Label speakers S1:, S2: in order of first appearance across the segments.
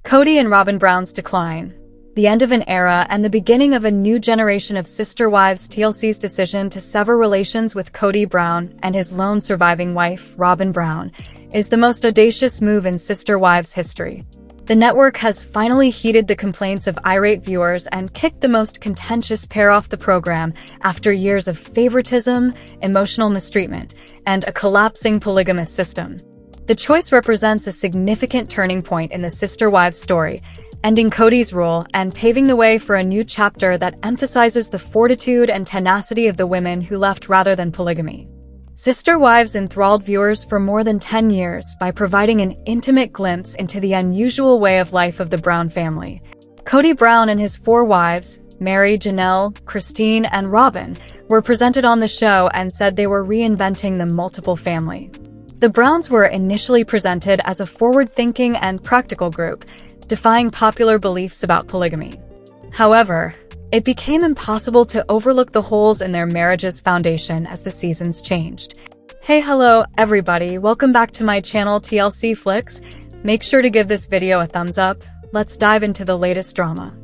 S1: Kody and Robyn Brown's decline, the end of an era and the beginning of a new generation of sister wives. TLC's decision to sever relations with Kody Brown and his lone surviving wife, Robyn Brown, is the most audacious move in sister wives history. The network has finally heeded the complaints of irate viewers and kicked the most contentious pair off the program after years of favoritism, emotional mistreatment, and a collapsing polygamous system. The choice represents a significant turning point in the sister wives story, ending Kody's rule and paving the way for a new chapter that emphasizes the fortitude and tenacity of the women who left rather than polygamy. Sister Wives enthralled viewers for more than 10 years by providing an intimate glimpse into the unusual way of life of the Brown family. Kody Brown and his 4 wives, Meri, Janelle, Christine, and Robyn, were presented on the show and said they were reinventing the multiple family. The Browns were initially presented as a forward-thinking and practical group, defying popular beliefs about polygamy. However, it became impossible to overlook the holes in their marriage's foundation as the seasons changed. Hey, hello, everybody. Welcome back to my channel, TLC Flicks. Make sure to give this video a thumbs up. Let's dive into the latest drama.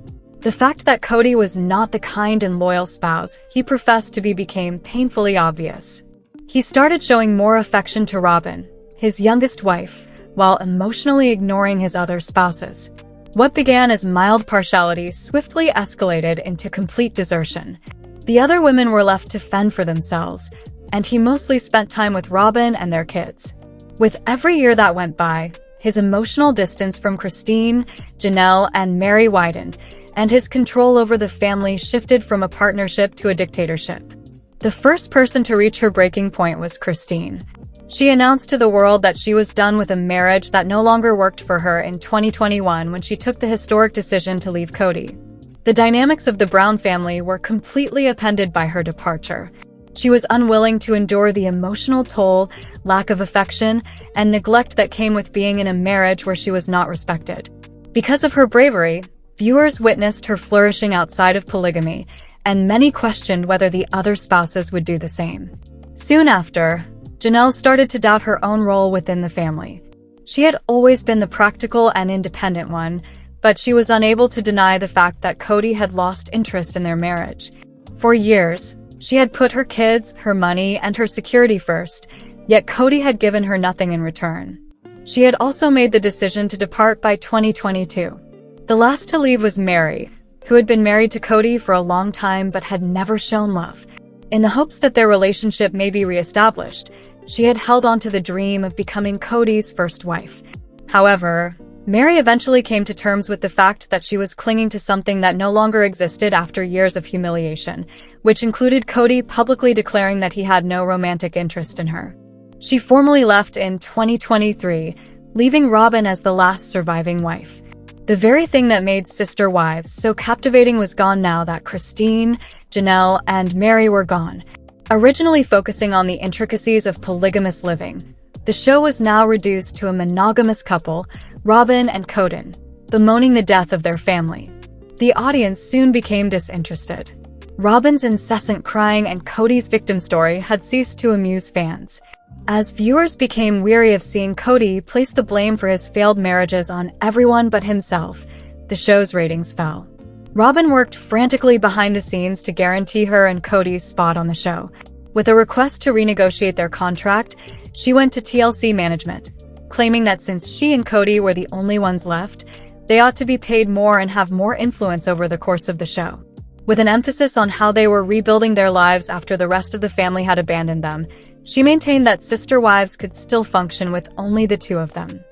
S1: The fact that Kody was not the kind and loyal spouse he professed to be became painfully obvious. He started showing more affection to Robyn, his youngest wife, while emotionally ignoring his other spouses. What began as mild partiality swiftly escalated into complete desertion. The other women were left to fend for themselves, and he mostly spent time with Robyn and their kids. With every year that went by, his emotional distance from Christine, Janelle, and Meri widened, and his control over the family shifted from a partnership to a dictatorship. The first person to reach her breaking point was Christine. She announced to the world that she was done with a marriage that no longer worked for her in 2021 when she took the historic decision to leave Kody. The dynamics of the Brown family were completely upended by her departure. She was unwilling to endure the emotional toll, lack of affection, and neglect that came with being in a marriage where she was not respected. Because of her bravery, viewers witnessed her flourishing outside of polygamy, and many questioned whether the other spouses would do the same. Soon after, Janelle started to doubt her own role within the family. She had always been the practical and independent one, but she was unable to deny the fact that Kody had lost interest in their marriage. For years, she had put her kids, her money, and her security first, yet Kody had given her nothing in return. She had also made the decision to depart by 2022. The last to leave was Meri, who had been married to Kody for a long time but had never shown love. In the hopes that their relationship may be reestablished, she had held on to the dream of becoming Kody's first wife. However, Meri eventually came to terms with the fact that she was clinging to something that no longer existed after years of humiliation, which included Kody publicly declaring that he had no romantic interest in her. She formally left in 2023, leaving Robyn as the last surviving wife. The very thing that made Sister Wives so captivating was gone now that Christine, Janelle, and Meri were gone. Originally focusing on the intricacies of polygamous living, the show was now reduced to a monogamous couple, Robyn and Kody, bemoaning the death of their family. The audience soon became disinterested. Robyn's incessant crying and Kody's victim story had ceased to amuse fans. As viewers became weary of seeing Kody place the blame for his failed marriages on everyone but himself, the show's ratings fell. Robyn worked frantically behind the scenes to guarantee her and Kody's spot on the show. With a request to renegotiate their contract, she went to TLC management, claiming that since she and Kody were the only ones left, they ought to be paid more and have more influence over the course of the show. With an emphasis on how they were rebuilding their lives after the rest of the family had abandoned them, she maintained that Sister Wives could still function with only the 2 of them.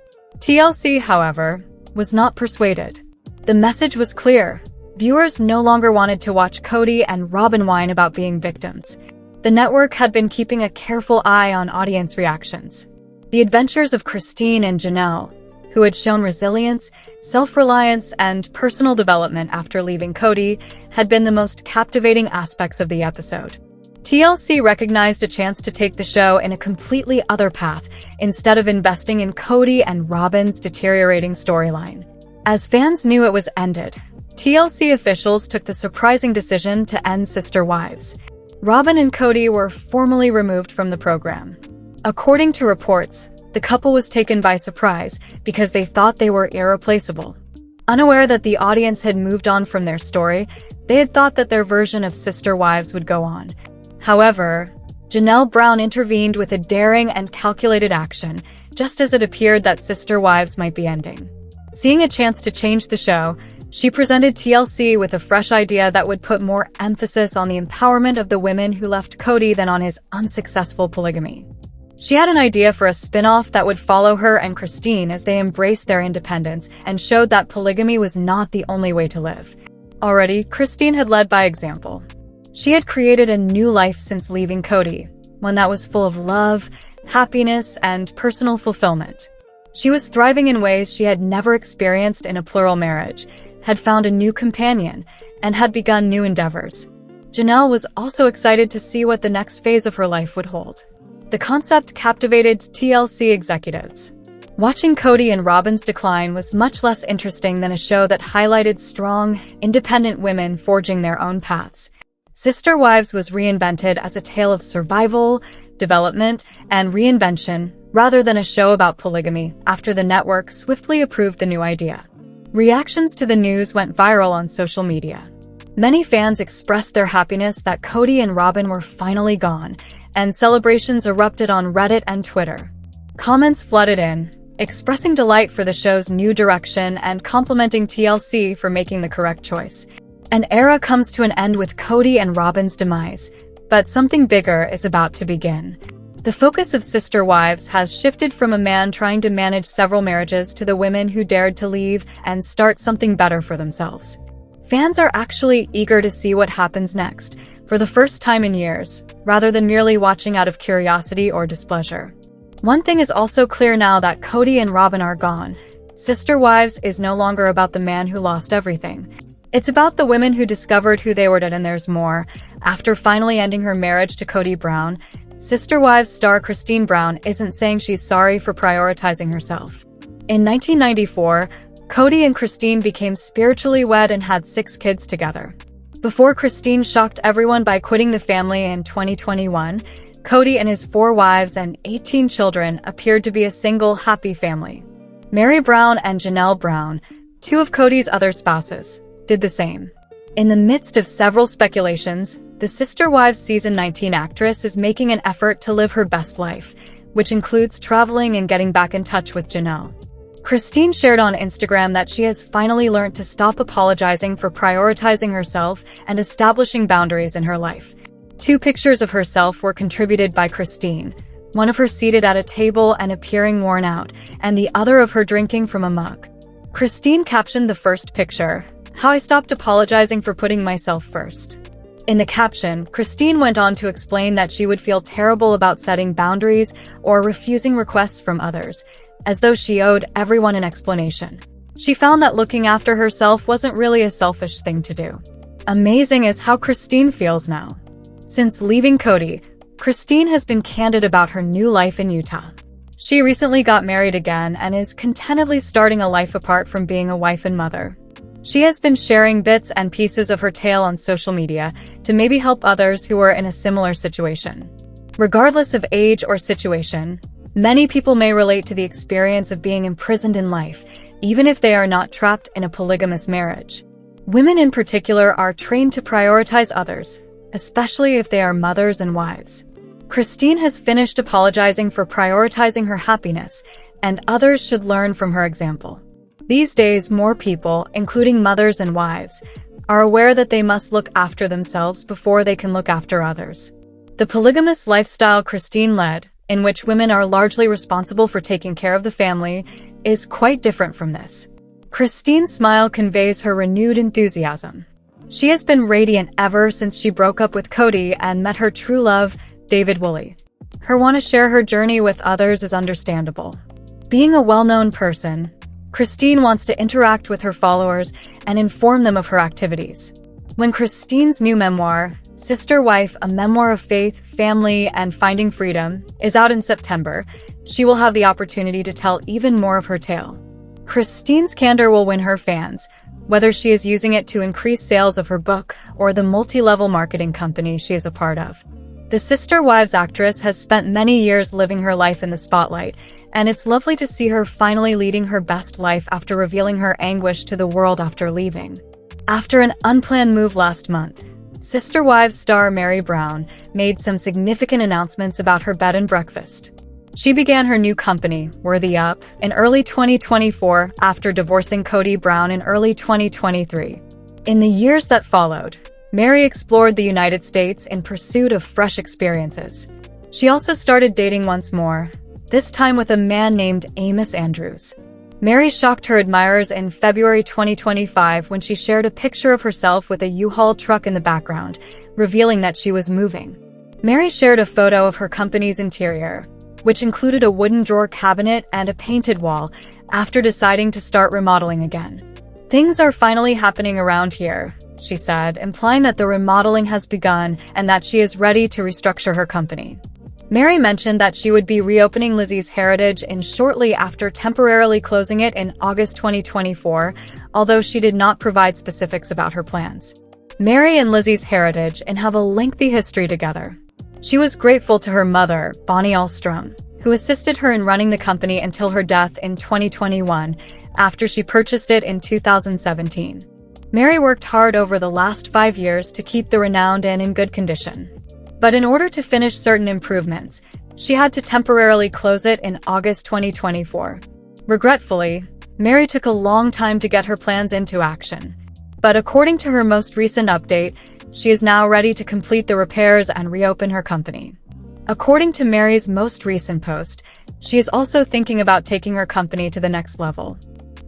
S1: TLC, however, was not persuaded. The message was clear. Viewers no longer wanted to watch Kody and Robyn whine about being victims. The network had been keeping a careful eye on audience reactions. The adventures of Christine and Janelle, who had shown resilience, self-reliance, and personal development after leaving Kody, had been the most captivating aspects of the episode. TLC recognized a chance to take the show in a completely other path, instead of investing in Kody and Robyn's deteriorating storyline. As fans knew it was ended, TLC officials took the surprising decision to end Sister Wives. Robyn and Kody were formally removed from the program. According to reports, the couple was taken by surprise because they thought they were irreplaceable. Unaware that the audience had moved on from their story, they had thought that their version of Sister Wives would go on. However, Janelle Brown intervened with a daring and calculated action, just as it appeared that Sister Wives might be ending. Seeing a chance to change the show, she presented TLC with a fresh idea that would put more emphasis on the empowerment of the women who left Kody than on his unsuccessful polygamy. She had an idea for a spin-off that would follow her and Christine as they embraced their independence and showed that polygamy was not the only way to live. Already, Christine had led by example. She had created a new life since leaving Kody, one that was full of love, happiness, and personal fulfillment. She was thriving in ways she had never experienced in a plural marriage, had found a new companion, and had begun new endeavors. Janelle was also excited to see what the next phase of her life would hold. The concept captivated TLC executives. Watching Kody and Robyn's decline was much less interesting than a show that highlighted strong, independent women forging their own paths. Sister Wives was reinvented as a tale of survival, development, and reinvention, rather than a show about polygamy, after the network swiftly approved the new idea. Reactions to the news went viral on social media. Many fans expressed their happiness that Kody and Robyn were finally gone, and celebrations erupted on Reddit and Twitter. Comments flooded in, expressing delight for the show's new direction and complimenting TLC for making the correct choice. An era comes to an end with Kody and Robyn's demise, but something bigger is about to begin. The focus of Sister Wives has shifted from a man trying to manage several marriages to the women who dared to leave and start something better for themselves. Fans are actually eager to see what happens next, for the first time in years, rather than merely watching out of curiosity or displeasure. One thing is also clear now that Kody and Robyn are gone. Sister Wives is no longer about the man who lost everything. It's about the women who discovered who they were, and there's more. After finally ending her marriage to Kody Brown, Sister Wives star Christine Brown isn't saying she's sorry for prioritizing herself. In 1994, Kody and Christine became spiritually wed and had 6 kids together. Before Christine shocked everyone by quitting the family in 2021, Kody and his 4 wives and 18 children appeared to be a single, happy family. Meri Brown and Janelle Brown, 2 of Kody's other spouses, did the same. In the midst of several speculations, the Sister Wives Season 19 actress is making an effort to live her best life, which includes traveling and getting back in touch with Janelle. Christine shared on Instagram that she has finally learned to stop apologizing for prioritizing herself and establishing boundaries in her life. 2 pictures of herself were contributed by Christine, one of her seated at a table and appearing worn out, and the other of her drinking from a mug. Christine captioned the first picture, "How I stopped apologizing for putting myself first." In the caption, Christine went on to explain that she would feel terrible about setting boundaries or refusing requests from others, as though she owed everyone an explanation. She found that looking after herself wasn't really a selfish thing to do. Amazing is how Christine feels now. Since leaving Kody, Christine has been candid about her new life in Utah. She recently got married again and is contentedly starting a life apart from being a wife and mother. She has been sharing bits and pieces of her tale on social media to maybe help others who are in a similar situation. Regardless of age or situation, many people may relate to the experience of being imprisoned in life, even if they are not trapped in a polygamous marriage. Women in particular are trained to prioritize others, especially if they are mothers and wives. Christine has finished apologizing for prioritizing her happiness, and others should learn from her example. These days, more people, including mothers and wives, are aware that they must look after themselves before they can look after others. The polygamous lifestyle Christine led, in which women are largely responsible for taking care of the family, is quite different from this. Christine's smile conveys her renewed enthusiasm. She has been radiant ever since she broke up with Kody and met her true love, David Woolley. Her want to share her journey with others is understandable. Being a well-known person, Christine wants to interact with her followers and inform them of her activities. When Christine's new memoir, Sister Wife, a memoir of faith, family, and finding freedom, is out in September, she will have the opportunity to tell even more of her tale. Christine's candor will win her fans, whether she is using it to increase sales of her book or the multi-level marketing company she is a part of. The Sister Wives actress has spent many years living her life in the spotlight, and it's lovely to see her finally leading her best life after revealing her anguish to the world after leaving. After an unplanned move last month, Sister Wives star Meri Brown made some significant announcements about her bed and breakfast. She began her new company, Worthy Up, in early 2024 after divorcing Kody Brown in early 2023. In the years that followed, Meri explored the United States in pursuit of fresh experiences. She also started dating once more, this time with a man named Amos Andrews. Meri shocked her admirers in February 2025 when she shared a picture of herself with a U-Haul truck in the background, revealing that she was moving. Meri shared a photo of her company's interior, which included a wooden drawer cabinet and a painted wall, after deciding to start remodeling again. "Things are finally happening around here," she said, implying that the remodeling has begun and that she is ready to restructure her company. Meri mentioned that she would be reopening Lizzie's Heritage shortly after temporarily closing it in August 2024, although she did not provide specifics about her plans. Meri and Lizzie's Heritage have a lengthy history together. She was grateful to her mother, Bonnie Ahlstrom, who assisted her in running the company until her death in 2021, after she purchased it in 2017. Meri worked hard over the last 5 years to keep the renowned inn in good condition. But in order to finish certain improvements, she had to temporarily close it in August 2024. Regretfully, Meri took a long time to get her plans into action. But according to her most recent update, she is now ready to complete the repairs and reopen her company. According to Meri's most recent post, she is also thinking about taking her company to the next level.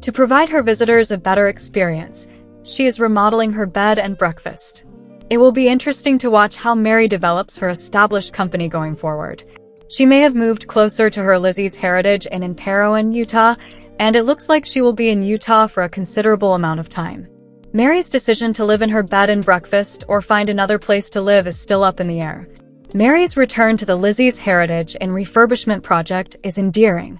S1: To provide her visitors a better experience, she is remodeling her bed and breakfast. It will be interesting to watch how Meri develops her established company going forward. She may have moved closer to her Lizzie's Heritage in Parowan, Utah, and it looks like she will be in Utah for a considerable amount of time. Meri's decision to live in her bed and breakfast or find another place to live is still up in the air. Meri's return to the Lizzie's Heritage refurbishment project is endearing.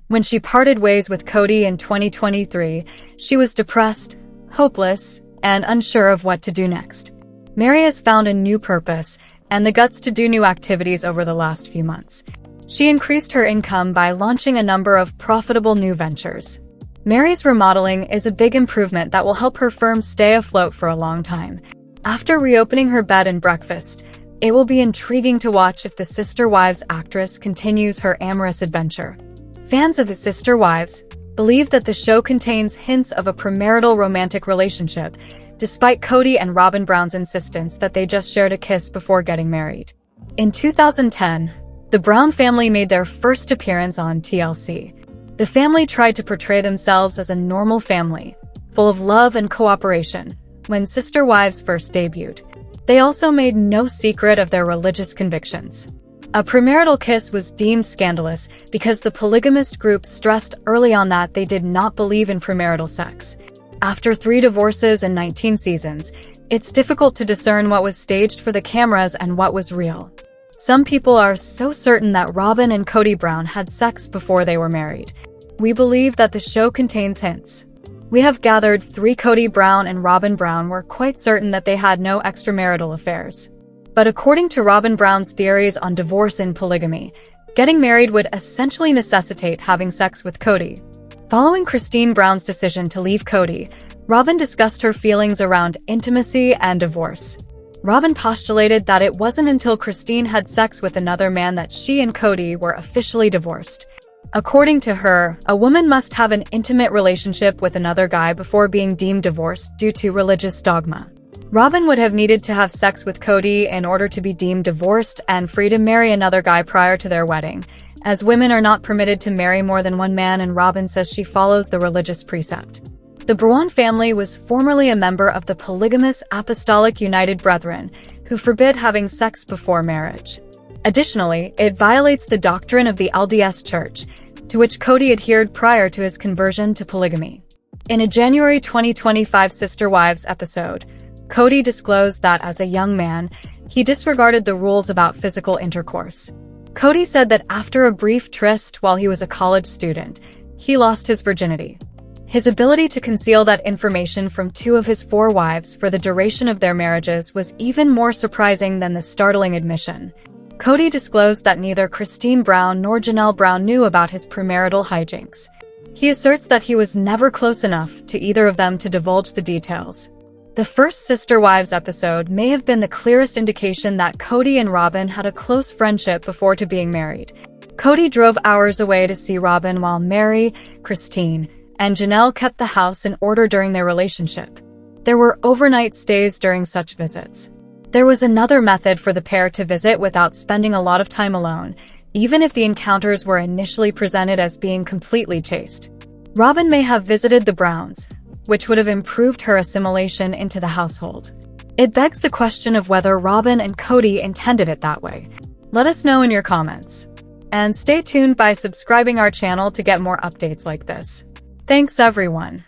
S1: When she parted ways with Kody in 2023, she was depressed, hopeless, and unsure of what to do next. Meri has found a new purpose and the guts to do new activities over the last few months. She increased her income by launching a number of profitable new ventures. Meri's remodeling is a big improvement that will help her firm stay afloat for a long time. After reopening her bed and breakfast, it will be intriguing to watch if the Sister Wives actress continues her amorous adventure. Fans of the Sister Wives believe that the show contains hints of a premarital romantic relationship, despite Kody and Robyn Brown's insistence that they just shared a kiss before getting married. In 2010, the Brown family made their first appearance on TLC. The family tried to portray themselves as a normal family, full of love and cooperation, when Sister Wives first debuted. They also made no secret of their religious convictions. A premarital kiss was deemed scandalous because the polygamist group stressed early on that they did not believe in premarital sex. After 3 divorces and 19 seasons, it's difficult to discern what was staged for the cameras and what was real. Some people are so certain that Robyn and Kody Brown had sex before they were married. We believe that the show contains hints. We have gathered 3 Kody Brown and Robyn Brown were quite certain that they had no extramarital affairs. But according to Robyn Brown's theories on divorce and polygamy, getting married would essentially necessitate having sex with Kody. Following Christine Brown's decision to leave Kody, Robyn discussed her feelings around intimacy and divorce. Robyn postulated that it wasn't until Christine had sex with another man that she and Kody were officially divorced. According to her, a woman must have an intimate relationship with another guy before being deemed divorced due to religious dogma. Robyn would have needed to have sex with Kody in order to be deemed divorced and free to marry another guy prior to their wedding, as women are not permitted to marry more than one man, and Robyn says she follows the religious precept. The Brown family was formerly a member of the polygamous Apostolic United Brethren, who forbid having sex before marriage. Additionally, it violates the doctrine of the LDS Church, to which Kody adhered prior to his conversion to polygamy. In a January 2025 Sister Wives episode, Kody disclosed that as a young man, he disregarded the rules about physical intercourse. Kody said that after a brief tryst while he was a college student, he lost his virginity. His ability to conceal that information from 2 of his 4 wives for the duration of their marriages was even more surprising than the startling admission. Kody disclosed that neither Christine Brown nor Janelle Brown knew about his premarital hijinks. He asserts that he was never close enough to either of them to divulge the details. The first Sister Wives episode may have been the clearest indication that Kody and Robyn had a close friendship before to being married. Kody drove hours away to see Robyn while Meri, Christine, and Janelle kept the house in order during their relationship. There were overnight stays during such visits. There was another method for the pair to visit without spending a lot of time alone, even if the encounters were initially presented as being completely chaste. Robyn may have visited the Browns, which would have improved her assimilation into the household. It begs the question of whether Robyn and Kody intended it that way. Let us know in your comments. And stay tuned by subscribing our channel to get more updates like this. Thanks everyone.